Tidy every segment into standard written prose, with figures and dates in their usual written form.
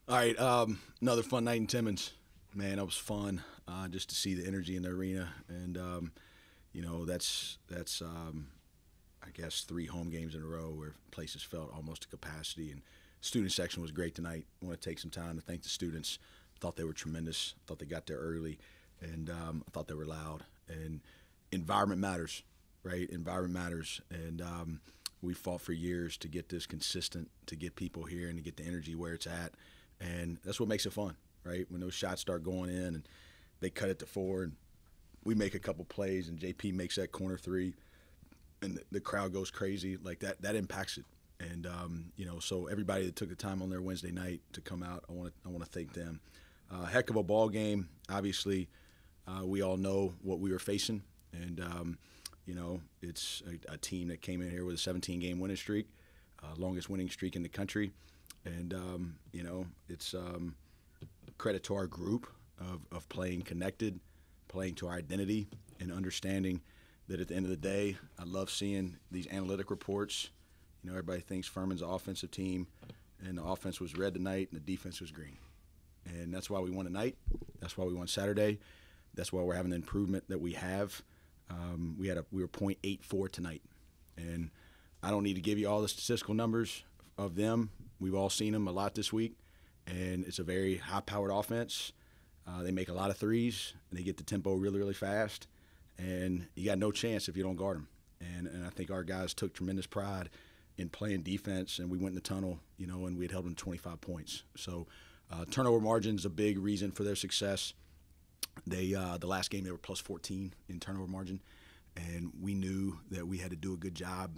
All right, another fun night in Timmons. Man, that was fun just to see the energy in the arena, and that's I guess 3 home games in a row where places felt almost to capacity, and student section was great tonight. I want to take some time to thank the students. Thought they were tremendous. Thought they got there early, and I thought they were loud. And environment matters, right? Environment matters, and we fought for years to get this consistent, to get people here, and to get the energy where it's at. And that's what makes it fun, right? When those shots start going in and they cut it to 4 and we make a couple plays and JP makes that corner 3 and the crowd goes crazy, like that impacts it. And so everybody that took the time on their Wednesday night to come out, I want to thank them. Heck of a ball game. Obviously, we all know what we were facing, and it's a team that came in here with a 17-game winning streak, longest winning streak in the country. And, it's credit to our group of playing connected, playing to our identity, and understanding that at the end of the day, I love seeing these analytic reports. Everybody thinks Furman's an offensive team, and the offense was red tonight and the defense was green. And that's why we won tonight. That's why we won Saturday. That's why we're having the improvement that we have. We were .84 tonight. And I don't need to give you all the statistical numbers of them. We've all seen them a lot this week, and it's a very high-powered offense. They make a lot of threes, and they get the tempo really, really fast, and you got no chance if you don't guard them. And I think our guys took tremendous pride in playing defense, and we went in the tunnel, and we had held them to 25 points. So turnover margin is a big reason for their success. The last game they were plus 14 in turnover margin, and we knew that we had to do a good job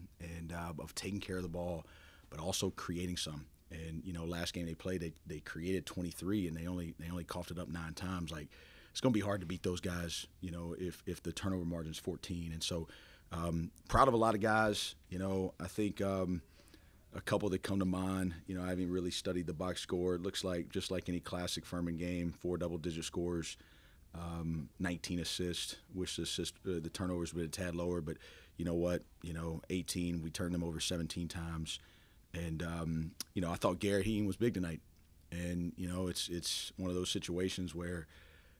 of taking care of the ball, but also creating some. And last game they played, they created 23, and they only coughed it up 9 times. Like, it's going to be hard to beat those guys, if the turnover margin is 14. And so, proud of a lot of guys. I think a couple that come to mind. I haven't really studied the box score. It looks like just like any classic Furman game, 4 double-digit scores, 19 assists. Wish the turnovers would have tad lower, but you know what? 18. We turned them over 17 times. And, I thought Garrett Heem was big tonight. And, it's one of those situations where,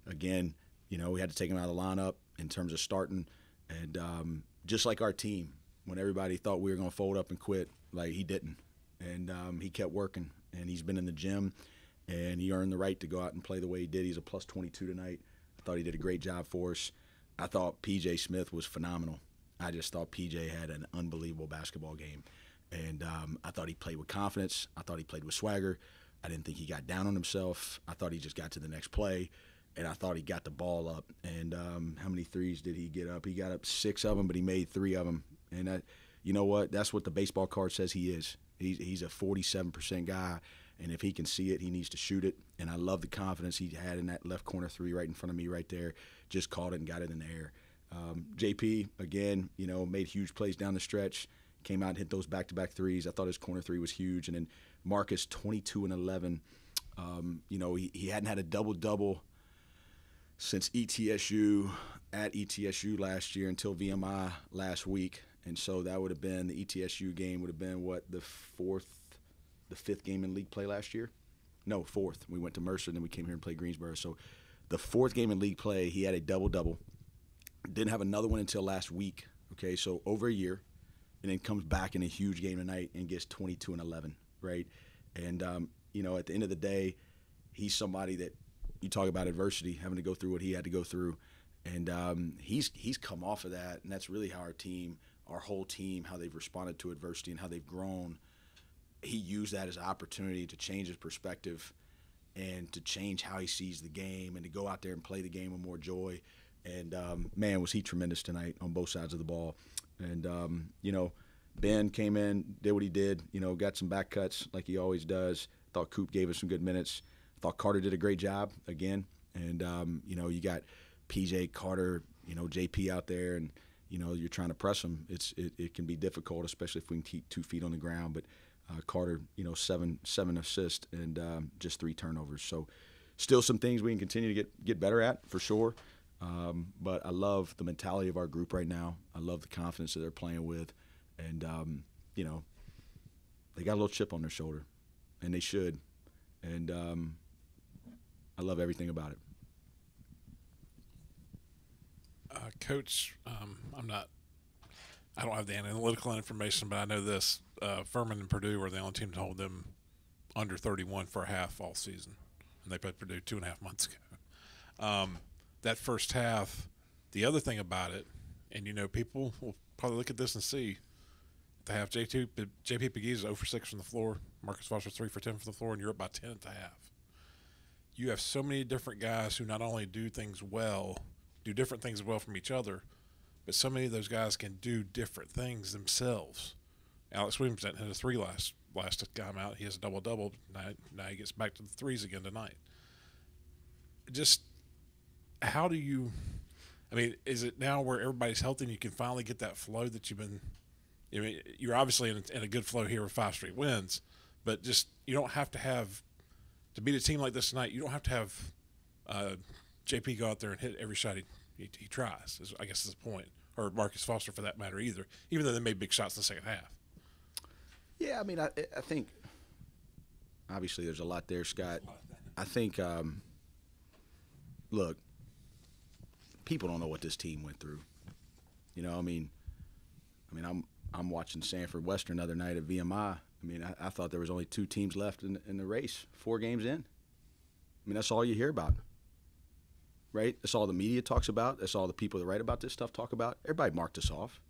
again, we had to take him out of the lineup in terms of starting. And just like our team, when everybody thought we were going to fold up and quit, like, he didn't. And he kept working. And he's been in the gym. And he earned the right to go out and play the way he did. He's a plus 22 tonight. I thought he did a great job for us. I thought P.J. Smith was phenomenal. I just thought P.J. had an unbelievable basketball game. And I thought he played with confidence. I thought he played with swagger. I didn't think he got down on himself. I thought he just got to the next play, and I thought he got the ball up. And how many threes did he get up? He got up 6 of them, but he made 3 of them. And you know what? That's what the baseball card says he is. He's a 47% guy, and if he can see it, he needs to shoot it. And I love the confidence he had in that left corner 3 right in front of me right there. Just caught it and got it in the air. JP, again, made huge plays down the stretch. Came out and hit those back-to-back threes. I thought his corner 3 was huge. And then Marcus, 22 and 11. He hadn't had a double-double since ETSU at ETSU last year until VMI last week. And so that would have been the ETSU game would have been, the 5th game in league play last year? No, 4th. We went to Mercer, and then we came here and played Greensboro. So the 4th game in league play, he had a double-double. Didn't have another one until last week. Okay, so over a year. And then comes back in a huge game tonight and gets 22 and 11, right? And, at the end of the day, he's somebody that you talk about adversity, having to go through what he had to go through. And he's come off of that, and that's really how our whole team, how they've responded to adversity and how they've grown. He used that as an opportunity to change his perspective and to change how he sees the game and to go out there and play the game with more joy. And, man, was he tremendous tonight on both sides of the ball. And, Ben came in, did what he did, got some back cuts like he always does. Thought Coop gave us some good minutes. Thought Carter did a great job again. And, you got PJ, Carter, JP out there, and, you're trying to press them. It can be difficult, especially if we can keep 2 feet on the ground. But Carter, 7 assists and just 3 turnovers. So still some things we can continue to get better at for sure. But I love the mentality of our group right now. I love the confidence that they're playing with. And, they got a little chip on their shoulder, and they should. And I love everything about it. Coach, I don't have the analytical information, but I know this. Furman and Purdue were the only team to hold them under 31 for a half all season. And they played Purdue 2.5 months ago. That first half, the other thing about it, and people will probably look at this and see, the half, JP McGee is 0 for 6 from the floor. Marcus Foster 3 for 10 from the floor, and you're up by 10 at the half. You have so many different guys who not only do different things well from each other, but so many of those guys can do different things themselves. Alex Williams hit a 3 last time out. He has a double-double. Now he gets back to the threes again tonight. Just how do you – is it now where everybody's healthy and you can finally get that flow that you've been – you're obviously in a good flow here with 5 straight wins, but just you don't have to have – to beat a team like this tonight, you don't have to have JP go out there and hit every shot he tries, I guess is the point, or Marcus Foster for that matter either, even though they made big shots in the second half. Yeah, I think obviously there's a lot there, Scott. I think, look, people don't know what this team went through. I'm watching Samford Western the other night at VMI. I thought there was only 2 teams left in the race, 4 games in. That's all you hear about, right? That's all the media talks about. That's all the people that write about this stuff talk about. Everybody marked us off,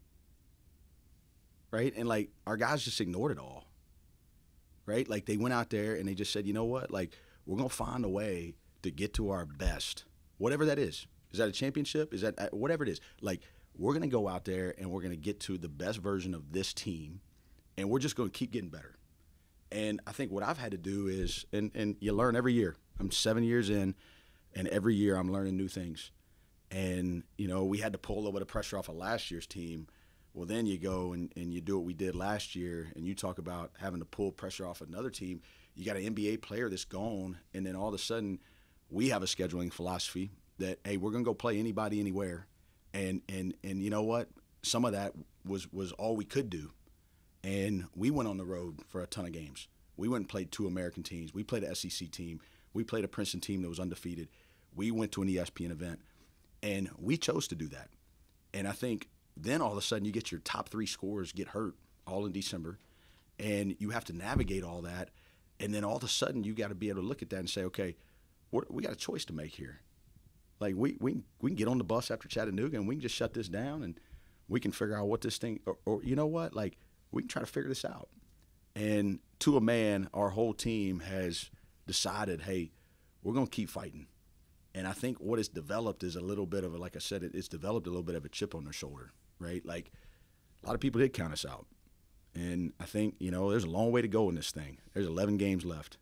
right? And, our guys just ignored it all, right? They went out there and they just said, you know what? We're going to find a way to get to our best, whatever that is. Is that a championship? Is that whatever it is? We're going to go out there and we're going to get to the best version of this team, and we're just going to keep getting better. And I think what I've had to do is, and you learn every year. I'm 7 years in, and every year I'm learning new things. And, we had to pull a little bit of pressure off of last year's team. Well, then you go and you do what we did last year, and you talk about having to pull pressure off another team. You got an NBA player that's gone, and then all of a sudden we have a scheduling philosophy that, hey, we're going to go play anybody, anywhere. And you know what? Some of that was all we could do. And we went on the road for a ton of games. We went and played 2 American teams. We played an SEC team. We played a Princeton team that was undefeated. We went to an ESPN event. And we chose to do that. And I think then all of a sudden you get your top 3 scorers get hurt all in December. And you have to navigate all that. And then all of a sudden you got to be able to look at that and say, okay, we got a choice to make here. We can get on the bus after Chattanooga and we can just shut this down and we can figure out what this thing or you know what? We can try to figure this out. And to a man, our whole team has decided, hey, we're going to keep fighting. And I think what it's developed is a little bit of like I said, it's developed a little bit of a chip on their shoulder, right? A lot of people did count us out. And I think, there's a long way to go in this thing. There's 11 games left.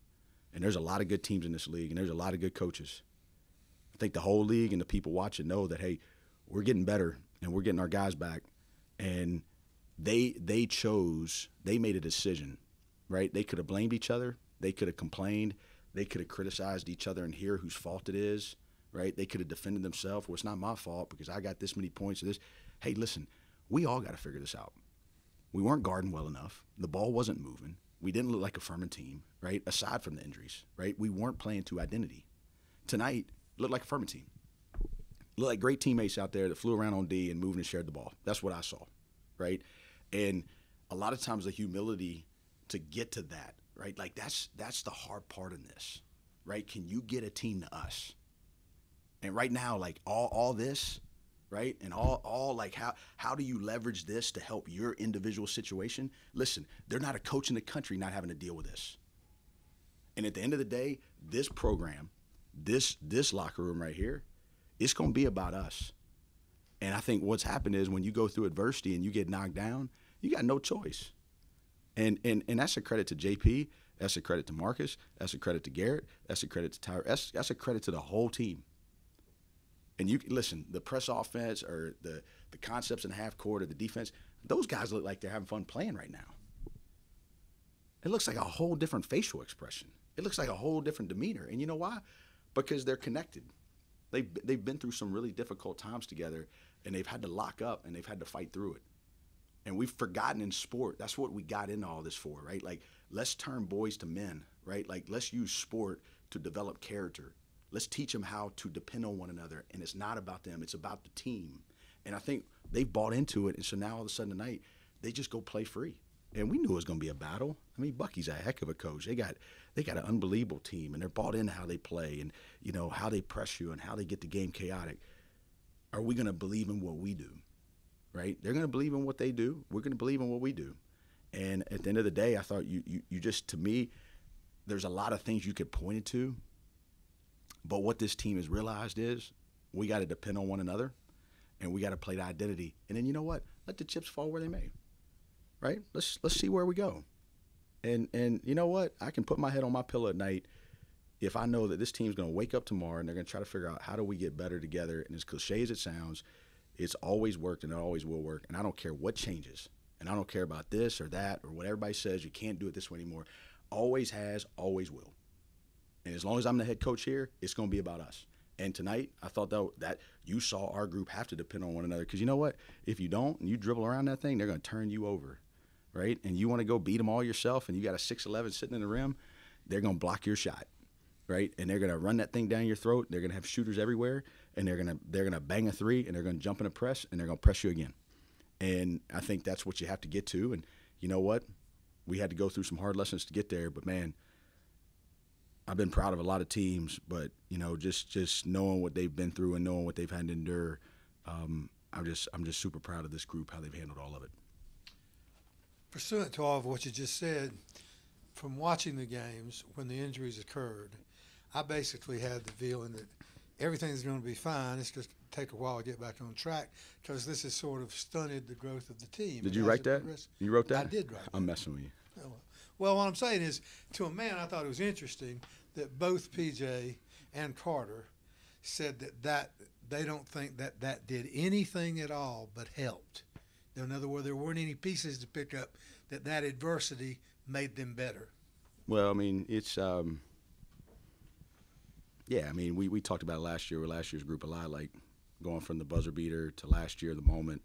And there's a lot of good teams in this league, and there's a lot of good coaches. I think the whole league and the people watching know that, hey, we're getting better and we're getting our guys back. And they made a decision, right? They could have blamed each other. They could have complained. They could have criticized each other and hear whose fault it is, right? They could have defended themselves. Well, it's not my fault because I got this many points of this. Hey, listen, we all got to figure this out. We weren't guarding well enough. The ball wasn't moving. We didn't look like a Furman team, right? Aside from the injuries, right? We weren't playing to identity. Tonight, looked like a Furman team. Looked like great teammates out there that flew around on D and moved and shared the ball. That's what I saw, right? And a lot of times the humility to get to that, right? That's the hard part in this, right? Can you get a team to us? And right now, all this, right? And all how do you leverage this to help your individual situation? Listen, they're not a coach in the country not having to deal with this. And at the end of the day, this program, this locker room right here, it's going to be about us. And I think what's happened is when you go through adversity and you get knocked down, you got no choice. And that's a credit to JP. That's a credit to Marcus. That's a credit to Garrett. That's a credit to Tyler. That's a credit to the whole team. And you listen, the press offense or the concepts in half court or the defense, those guys look like they're having fun playing right now. It looks like a whole different facial expression. It looks like a whole different demeanor. And you know why? Because they're connected. They've been through some really difficult times together, and they've had to lock up and they've had to fight through it. And we've forgotten in sport, that's what we got into all this for, right? Like, let's turn boys to men, right? Like, let's use sport to develop character. Let's teach them how to depend on one another. And it's not about them, it's about the team. And I think they've bought into it. And so now all of a sudden tonight, they just go play free. And we knew it was going to be a battle. I mean, Bucky's a heck of a coach. They got an unbelievable team, and they're bought into how they play and, you know, how they press you and how they get the game chaotic. Are we going to believe in what we do, right? They're going to believe in what they do. We're going to believe in what we do. And at the end of the day, I thought you just, to me, there's a lot of things you could point it to. But what this team has realized is we got to depend on one another, and we got to play the identity. And then you know what? Let the chips fall where they may. Right? Let's see where we go. And you know what? I can put my head on my pillow at night if I know that this team's going to wake up tomorrow and they're going to try to figure out how do we get better together. And as cliche as it sounds, it's always worked and it always will work. And I don't care what changes. And I don't care about this or that or what everybody says. You can't do it this way anymore. Always has, always will. And as long as I'm the head coach here, it's going to be about us. And tonight, I thought that you saw our group have to depend on one another. Because you know what? If you don't and you dribble around that thing, they're going to turn you over. Right? And you want to go beat them all yourself and you got a 6'11" sitting in the rim, they're going to block your shot. Right? And they're going to run that thing down your throat. They're going to have shooters everywhere, and they're going to bang a three, and they're going to jump in a press, and they're going to press you again. And I think that's what you have to get to. And you know what? We had to go through some hard lessons to get there, but man, I've been proud of a lot of teams, but you know, just knowing what they've been through and knowing what they've had to endure, I'm just super proud of this group, how they've handled all of it. Pursuant to all of what you just said, from watching the games when the injuries occurred, I basically had the feeling that everything's going to be fine. It's just take a while to get back on track because this has sort of stunted the growth of the team. Did you write that? You wrote that? I did write that. I'm messing with you. Oh, well, what I'm saying is, to a man, I thought it was interesting that both PJ and Carter said that they don't think that did anything at all but helped. In other words, there weren't any pieces to pick up that adversity made them better. Well, I mean, it's yeah, I mean, we talked about it last year with last year's group a lot, like going from the buzzer beater to last year, the moment.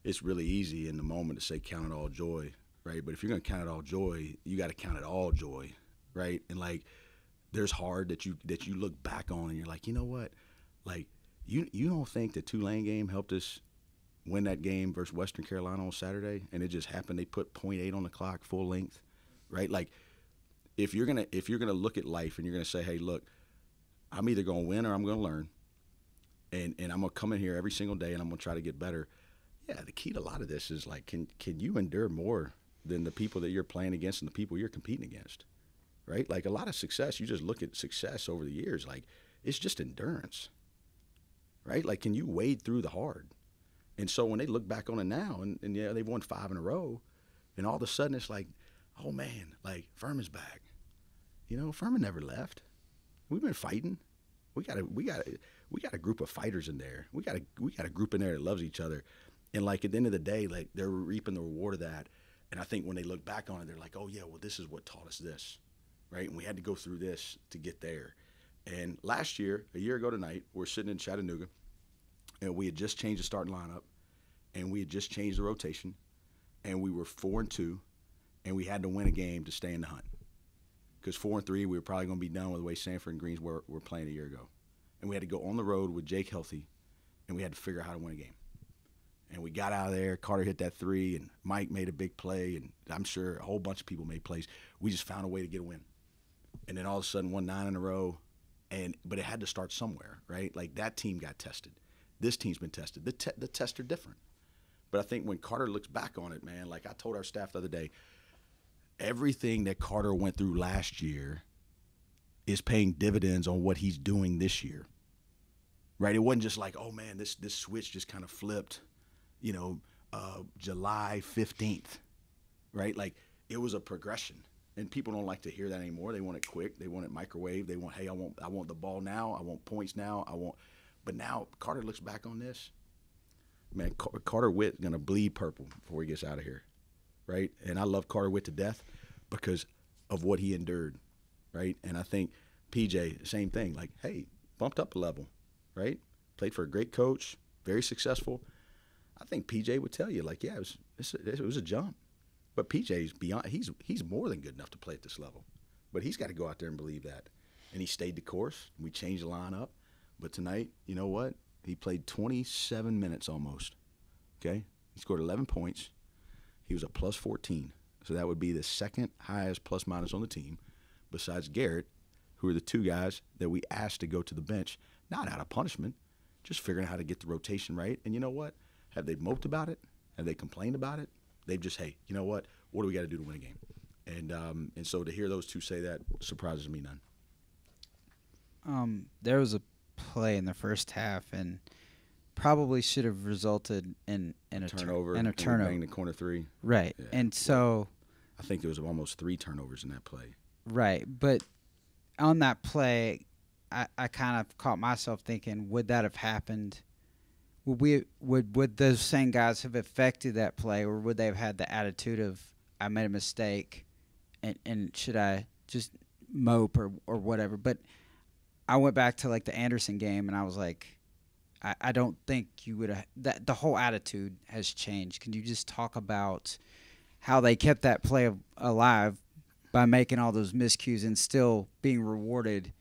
It's really easy in the moment to say count it all joy, right? But if you're going to count it all joy, you got to count it all joy, right? And, like, there's hard that you look back on and you're like, you know what? Like, you don't think the Tulane game helped us win that game versus Western Carolina on Saturday, and it just happened. They put .8 on the clock, full length, right? Like, if you're gonna look at life and you're gonna say, hey, look, I'm either gonna win or I'm gonna learn, and I'm gonna come in here every single day and I'm gonna try to get better. Yeah, the key to a lot of this is like, can you endure more than the people that you're playing against and the people you're competing against, right? Like a lot of success, you just look at success over the years, like it's just endurance, right? Like, can you wade through the hard? And so when they look back on it now, and yeah, they've won 5 in a row, and all of a sudden it's like, oh man, like Furman's back. You know, Furman never left. We've been fighting. We got a group of fighters in there. We got a group in there that loves each other. And like at the end of the day, like they're reaping the reward of that. And I think when they look back on it, they're like, oh yeah, well this is what taught us this, right? And we had to go through this to get there. And last year, a year ago tonight, we're sitting in Chattanooga, and we had just changed the starting lineup, and we had just changed the rotation, and we were 4-2, and we had to win a game to stay in the hunt. Because 4-3, we were probably going to be done with the way Samford and Greens were playing a year ago. And we had to go on the road with Jake healthy, and we had to figure out how to win a game. And we got out of there. Carter hit that 3, and Mike made a big play, and I'm sure a whole bunch of people made plays. We just found a way to get a win. And then all of a sudden, won 9 in a row, but it had to start somewhere, right? Like that team got tested. This team's been tested. The tests are different. But I think when Carter looks back on it, man, like I told our staff the other day, everything that Carter went through last year is paying dividends on what he's doing this year, right? It wasn't just like, oh, man, this switch just kind of flipped, you know, July 15th, right? Like it was a progression. And people don't like to hear that anymore. They want it quick. They want it microwave. They want, hey, I want the ball now. I want points now. But now Carter looks back on this. Man, Carter Witt's going to bleed purple before he gets out of here, right? And I love Carter Witt to death because of what he endured, right? And I think PJ, same thing. Like, hey, bumped up a level, right? Played for a great coach, very successful. I think PJ would tell you, like, yeah, it was a jump. But PJ's beyond. He's more than good enough to play at this level. But he's got to go out there and believe that. And he stayed the course. We changed the lineup. But tonight, you know what? He played 27 minutes almost. Okay? He scored 11 points. He was a plus 14. So that would be the second highest plus-minus on the team, besides Garrett, who are the two guys that we asked to go to the bench, not out of punishment, just figuring out how to get the rotation right. And you know what? Have they moped about it? Have they complained about it? They've just, hey, you know what? What do we got to do to win a game? And so to hear those two say that surprises me none. There was a play in the first half and probably should have resulted in a turnover. And a turnover. Bang the corner three. Right. Yeah. And so I think there was almost 3 turnovers in that play. Right. But on that play, I kind of caught myself thinking, would that have happened? Would those same guys have affected that play, or would they have had the attitude of, I made a mistake and should I just mope or whatever? But I went back to like the Anderson game and I was like, I don't think you would have, that the whole attitude has changed. Can you just talk about how they kept that play alive by making all those miscues and still being rewarded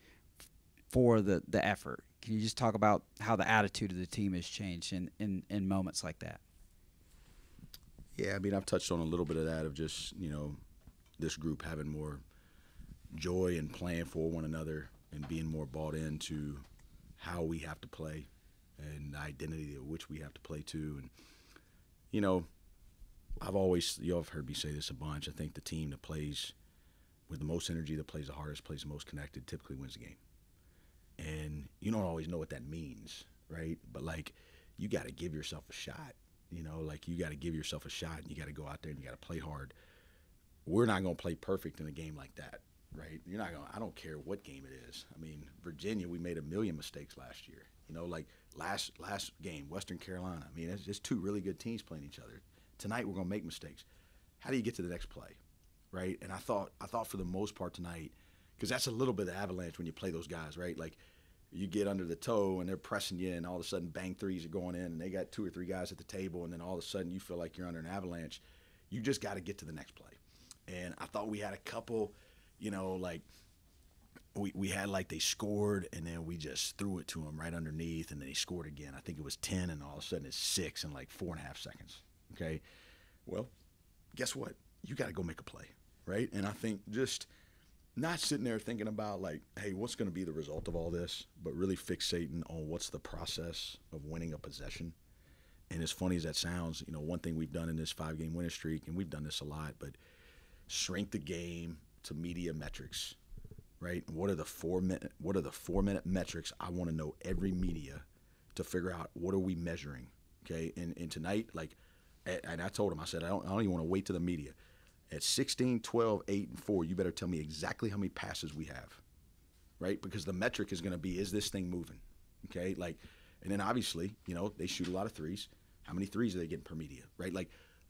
for the effort? Can you just talk about how the attitude of the team has changed in moments like that? Yeah, I mean, I've touched on a little bit of that, of just, this group having more joy and playing for one another and being more bought into how we have to play and the identity of which we have to play to. And, y'all have heard me say this a bunch. I think the team that plays with the most energy, that plays the hardest, plays the most connected, typically wins the game. And you don't always know what that means, right? But, you got to give yourself a shot. You got to give yourself a shot, and you got to go out there and you got to play hard. We're not going to play perfect in a game like that, right? You're not going to – I don't care what game it is. I mean, Virginia, we made a million mistakes last year. Last game, Western Carolina. I mean, it's 2 really good teams playing each other. Tonight we're going to make mistakes. How do you get to the next play, right? And I thought for the most part tonight, because that's a little bit of avalanche when you play those guys, right? You get under the toe and they're pressing you, and all of a sudden bang threes are going in, and they got 2 or 3 guys at the table, and then all of a sudden you feel like you're under an avalanche. You just got to get to the next play. And I thought we had a couple, we had they scored, and then we just threw it to them right underneath, and then he scored again. I think it was 10, and all of a sudden it's 6 in 4.5 seconds. Okay, well, guess what? You got to go make a play, right? And I think just not sitting there thinking about hey, what's going to be the result of all this, but really fixating on what's the process of winning a possession. And as funny as that sounds, one thing we've done in this 5-game winning streak, and we've done this a lot, but shrink the game to media metrics, right? What are the 4-minute metrics I want to know every media to figure out what are we measuring, okay? And tonight, and I told him, I said, I don't even want to wait to the media. At 16, 12, 8, and 4, you better tell me exactly how many passes we have, right? Because the metric is going to be, is this thing moving, okay? And then obviously, they shoot a lot of threes. How many threes are they getting per media, right?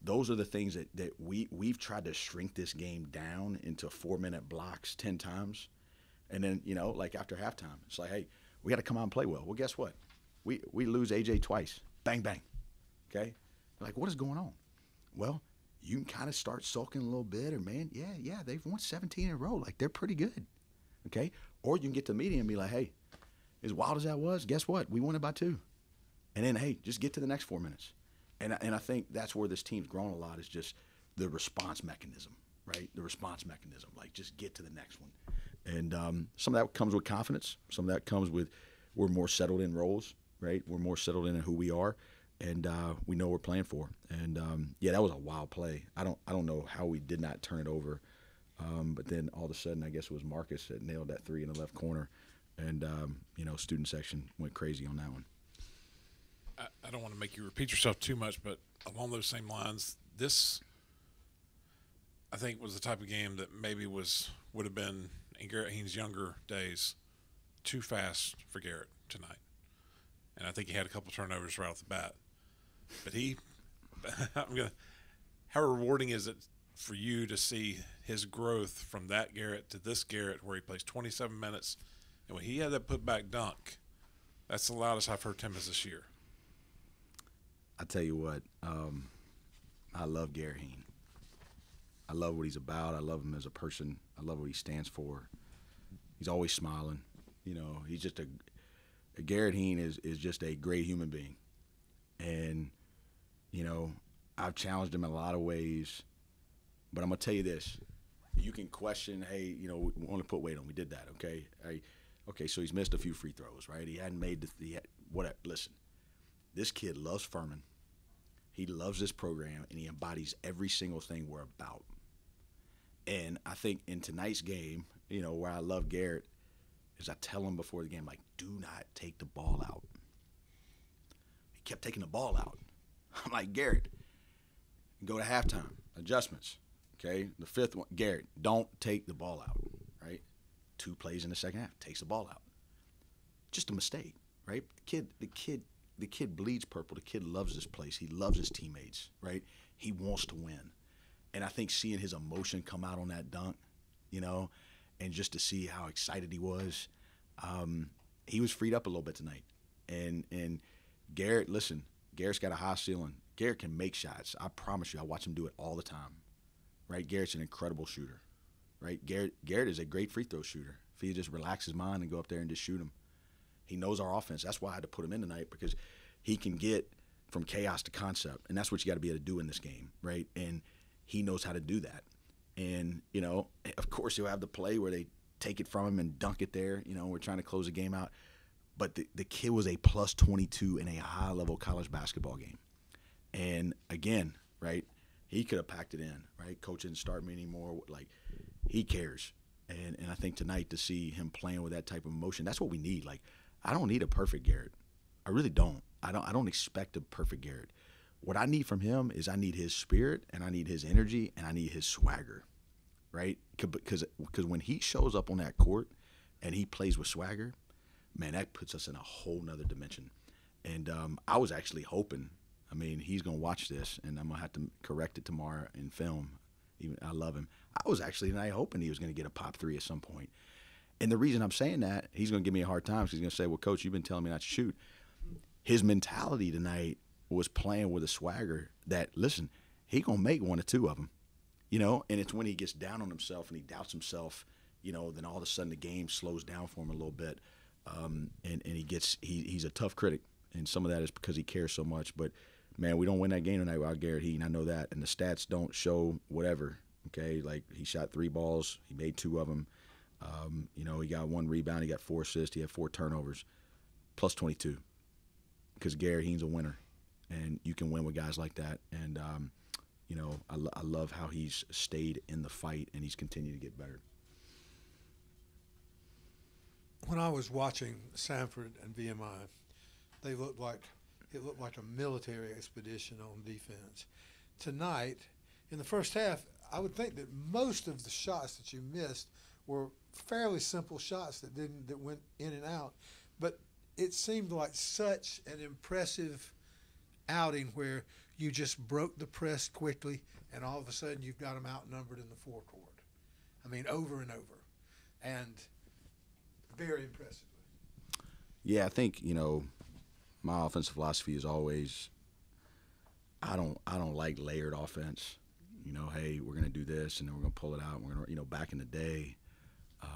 Those are the things that we've tried to shrink this game down into 4-minute blocks 10 times. And then, after halftime, it's hey, we got to come out and play well. Well, guess what? We lose AJ twice. Bang, bang, okay? What is going on? Well, you can kind of start sulking a little bit, or man, yeah, they've won 17 in a row. They're pretty good, okay? Or you can get to the media and be hey, as wild as that was, guess what? We won it by 2. And then, hey, just get to the next 4 minutes. And I think that's where this team's grown a lot, is just the response mechanism, right? The response mechanism, just get to the next one. And some of that comes with confidence. Some of that comes with we're more settled in roles, right? We're more settled in who we are. And we know what we're playing for. And that was a wild play. I don't know how we did not turn it over. But then all of a sudden, I guess it was Marcus that nailed that 3 in the left corner, and student section went crazy on that one. I don't want to make you repeat yourself too much, but along those same lines, this I think was the type of game that maybe would have been in Garrett Haynes' younger days too fast for Garrett tonight. And I think he had a couple turnovers right off the bat. But how rewarding is it for you to see his growth from that Garrett to this Garrett, where he plays 27 minutes, and when he had that putback dunk, that's the loudest I've heard Timmons this year. I tell you what, I love Garrett Heen. I love what he's about. I love him as a person. I love what he stands for. He's always smiling. You know, he's just Garrett Heen is just a great human being. And, you know, I've challenged him in a lot of ways. But I'm going to tell you this. You can question, hey, you know, we want to put weight on. We did that, okay? Okay, so he's missed a few free throws, right? He hadn't made whatever. Listen, this kid loves Furman. He loves this program, and he embodies every single thing we're about. And I think in tonight's game, you know, where I love Garrett is I tell him before the game, like, do not take the ball out. He kept taking the ball out. I'm like, Garrett, go to halftime, adjustments, okay? The fifth one, Garrett, don't take the ball out, right? 2 plays in the second half, takes the ball out. Just a mistake, right? The kid bleeds purple. The kid loves this place. He loves his teammates, right? He wants to win. And I think seeing his emotion come out on that dunk, you know, and just to see how excited he was freed up a little bit tonight. And Garrett, listen, Garrett's got a high ceiling. Garrett can make shots. I promise you, I watch him do it all the time, right? Garrett's an incredible shooter, right? Garrett is a great free throw shooter. If he just relax his mind and go up there and just shoot him. He knows our offense. That's why I had to put him in tonight, because he can get from chaos to concept, and that's what you got to be able to do in this game, right? And he knows how to do that. And, you know, of course he'll have the play where they take it from him and dunk it there. You know, we're trying to close the game out. But the kid was a plus 22 in a high-level college basketball game. And, again, right, he could have packed it in, right? Coach didn't start me anymore. Like, he cares. And I think tonight to see him playing with that type of emotion, that's what we need. Like, I don't need a perfect Garrett. I really don't. I don't expect a perfect Garrett. What I need from him is I need his spirit, and I need his energy, and I need his swagger, right? Because when he shows up on that court and he plays with swagger, man, that puts us in a whole nother dimension. And I was actually hoping, I mean, he's going to watch this, and I'm going to have to correct it tomorrow in film. I love him. I was actually tonight hoping he was going to get a pop 3 at some point. And the reason I'm saying that, he's going to give me a hard time because he's going to say, well, Coach, you've been telling me not to shoot. His mentality tonight was playing with a swagger that, listen, he going to make 1 or 2 of them, you know, and it's when he gets down on himself and he doubts himself, you know, then all of a sudden the game slows down for him a little bit. And he's a tough critic, and some of that is because he cares so much. But, man, we don't win that game tonight without Garrett Heen. I know that. And the stats don't show whatever, okay? Like, he shot 3 balls. He made 2 of them. You know, he got 1 rebound. He got 4 assists. He had 4 turnovers, plus 22, because Garrett Heen's a winner. And you can win with guys like that. And, you know, I love how he's stayed in the fight and he's continued to get better. When I was watching Samford and VMI, it looked like a military expedition on defense. Tonight, in the first half, I would think that most of the shots that you missed were fairly simple shots that went in and out. But it seemed like such an impressive outing where you just broke the press quickly, and all of a sudden you've got them outnumbered in the forecourt. I mean, over and over, and very impressively. Yeah, I think, you know, my offensive philosophy is always I don't like layered offense. You know, hey, we're gonna do this and then we're gonna pull it out. And we're gonna, you know, back in the day,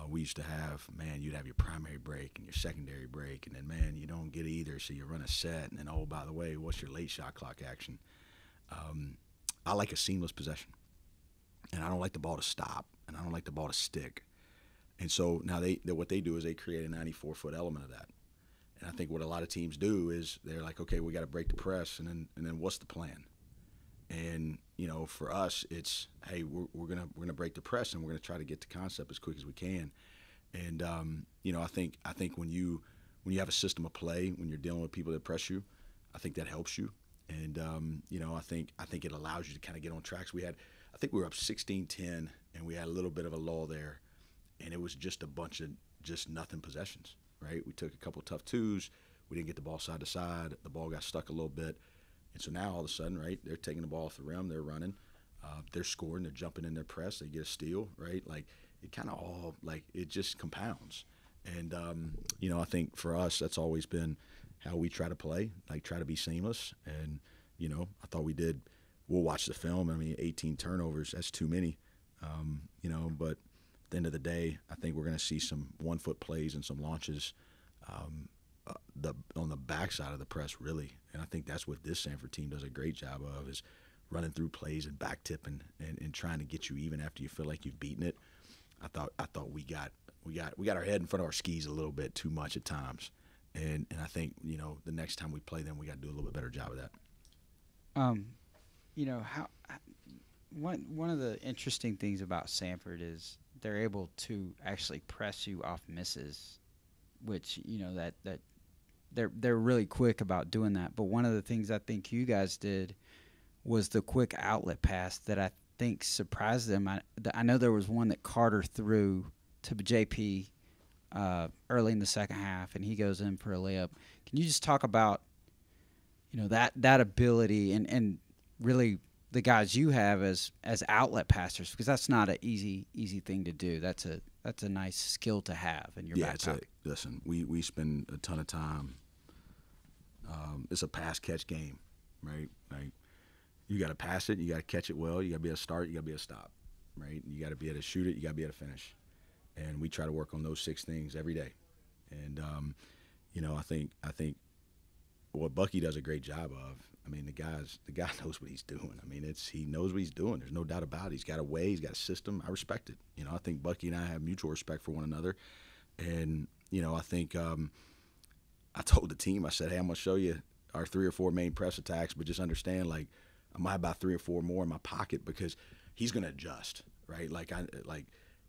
we used to have, man, you'd have your primary break and your secondary break, and then, man, you don't get either, so you run a set, and then, oh, by the way, what's your late shot clock action? I like a seamless possession, and I don't like the ball to stop, and I don't like the ball to stick. And so now what they do is they create a 94-foot element of that. And I think what a lot of teams do is they're like, okay, we got to break the press, and then what's the plan? And, you know, for us, it's, hey, we're gonna break the press, and we're gonna try to get to concept as quick as we can. And you know, I think when you have a system of play, when you're dealing with people that press you, I think that helps you. And you know, I think it allows you to kind of get on tracks. I think we were up 16-10, and we had a little bit of a lull there, and it was just a bunch of just nothing possessions, right? We took a couple of tough twos. We didn't get the ball side to side. The ball got stuck a little bit. And so now all of a sudden, right, they're taking the ball off the rim, they're running, they're scoring, they're jumping in their press, they get a steal, right? Like, it kind of all, like, it just compounds. And, you know, I think for us, that's always been how we try to play, like, try to be seamless. And, you know, I thought we did we'll watch the film. I mean, 18 turnovers, that's too many, you know, but at the end of the day, I think we're going to see some 1-foot plays and some launches on the backside of the press, really. And I think that's what this Samford team does a great job of, is running through plays and back tipping and trying to get you even after you feel like you've beaten it. I thought we got our head in front of our skis a little bit too much at times. And I think, you know, the next time we play them, we got to do a little bit better job of that. You know, one of the interesting things about Samford is they're able to actually press you off misses, which, you know, that they're really quick about doing that. But one of the things I think you guys did was the quick outlet pass that I think surprised them. I know there was one that Carter threw to JP early in the second half, and he goes in for a layup. Can you just talk about, you know, that ability and really the guys you have as outlet passers, because that's not an easy thing to do. That's a nice skill to have in your back pocket. Listen, we spend a ton of time. It's a pass catch game, right? Like, you got to pass it, you got to catch it well, you got to be able to start, you got to be able to stop, right? You got to be able to shoot it, you got to be able to finish. And we try to work on those 6 things every day. And you know, I think what Bucky does a great job of. I mean, the guy knows what he's doing. I mean, he knows what he's doing. There's no doubt about it. He's got a way. He's got a system. I respect it. You know, I think Bucky and I have mutual respect for one another. And you know, I think I told the team, I said, hey, I'm gonna show you our 3 or 4 main press attacks, but just understand, like, I might have about 3 or 4 more in my pocket, because he's gonna adjust, right?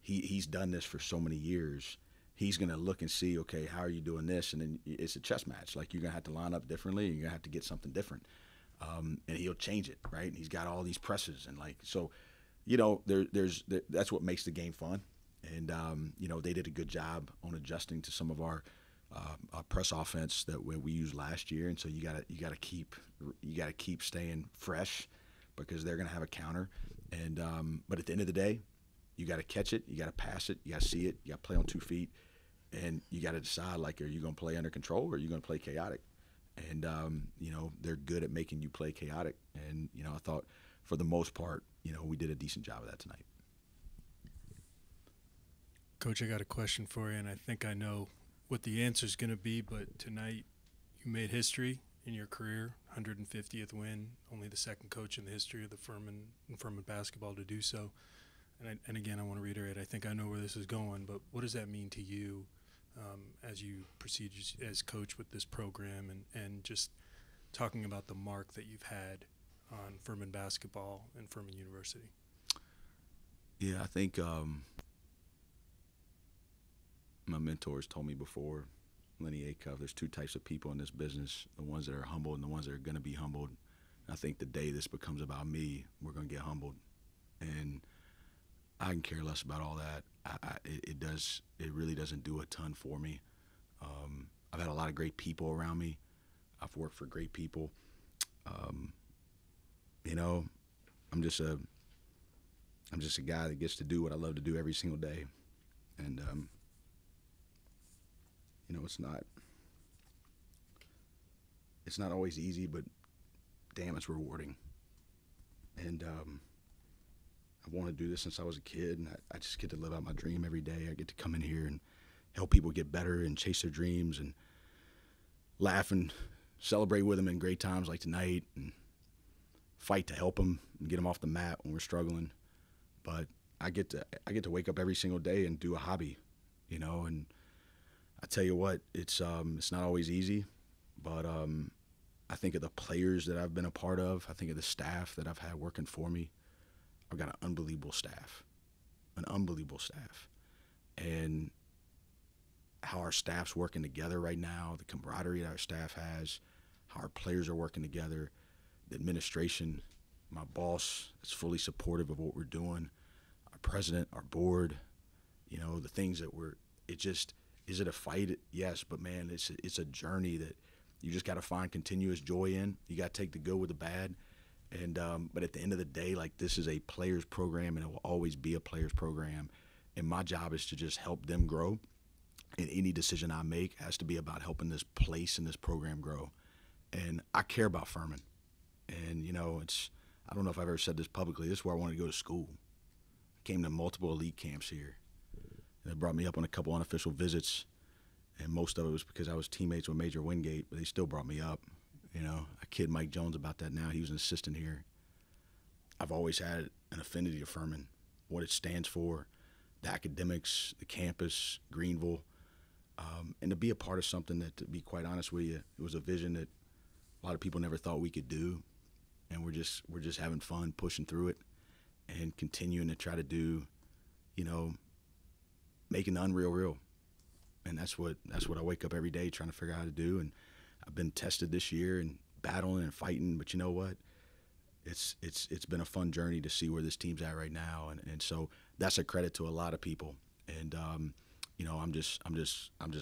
He's done this for so many years. He's going to look and see, okay, how are you doing this? And then it's a chess match. Like, you're going to have to line up differently, and you're going to have to get something different. And he'll change it, right? And he's got all these presses. And, like, so, you know, that's what makes the game fun. And, you know, they did a good job on adjusting to some of our press offense that we used last year. And so you gotta keep staying fresh, because they're going to have a counter. And but at the end of the day, you got to catch it, you got to pass it, you got to see it, you got to play on 2 feet, and you got to decide, like, are you going to play under control or are you going to play chaotic? And, you know, they're good at making you play chaotic. And, you know, I thought for the most part, you know, we did a decent job of that tonight. Coach, I got a question for you, and I think I know what the answer is going to be, but tonight you made history in your career, 150th win, only the second coach in the history of the Furman basketball to do so. And again, I want to reiterate, I think I know where this is going, but what does that mean to you as you proceed as coach with this program, and just talking about the mark that you've had on Furman basketball and Furman University? Yeah, I think my mentors told me before, Lenny Acuff, there's 2 types of people in this business, the ones that are humbled and the ones that are going to be humbled. I think the day this becomes about me, we're going to get humbled. And I can care less about all that. It really doesn't do a ton for me. I've had a lot of great people around me. I've worked for great people. You know, I'm just a guy that gets to do what I love to do every single day. And you know, it's not always easy, but damn, it's rewarding. And I want to do this since I was a kid, and I just get to live out my dream every day. I get to come in here and help people get better and chase their dreams and laugh and celebrate with them in great times like tonight, and fight to help them and get them off the mat when we're struggling. But I get to wake up every single day and do a hobby, you know. And I tell you what, it's not always easy, but I think of the players that I've been a part of. I think of the staff that I've had working for me. I've got an unbelievable staff, and how our staff's working together right now, the camaraderie that our staff has, how our players are working together, the administration, my boss is fully supportive of what we're doing, our president, our board, you know, the things that is it a fight? Yes, but man, it's a journey that you just got to find continuous joy in. You got to take the good with the bad. And but at the end of the day, like, this is a players program, and it will always be a players program. And my job is to just help them grow. And any decision I make has to be about helping this place and this program grow. And I care about Furman. And, you know, I don't know if I've ever said this publicly. This is where I wanted to go to school. I came to multiple elite camps here. And they brought me up on a couple unofficial visits, and most of it was because I was teammates with Major Wingate, but they still brought me up. You know, I kid Mike Jones about that now. He was an assistant here. I've always had an affinity to Furman, what it stands for, the academics, the campus, Greenville, and to be a part of something that, to be quite honest with you, it was a vision that a lot of people never thought we could do, and we're just having fun pushing through it and continuing to try to do, you know, making the unreal real. And that's what I wake up every day trying to figure out how to do. And I've been tested this year and battling and fighting, but you know what? It's been a fun journey to see where this team's at right now, and so that's a credit to a lot of people. And you know, I'm just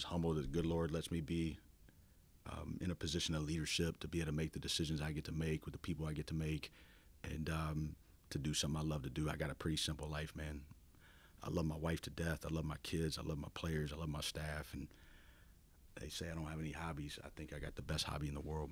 humbled that the good Lord lets me be in a position of leadership to be able to make the decisions I get to make with the people I get to make, and to do something I love to do. I got a pretty simple life, man. I love my wife to death. I love my kids. I love my players. I love my staff. And they say I don't have any hobbies. I think I got the best hobby in the world.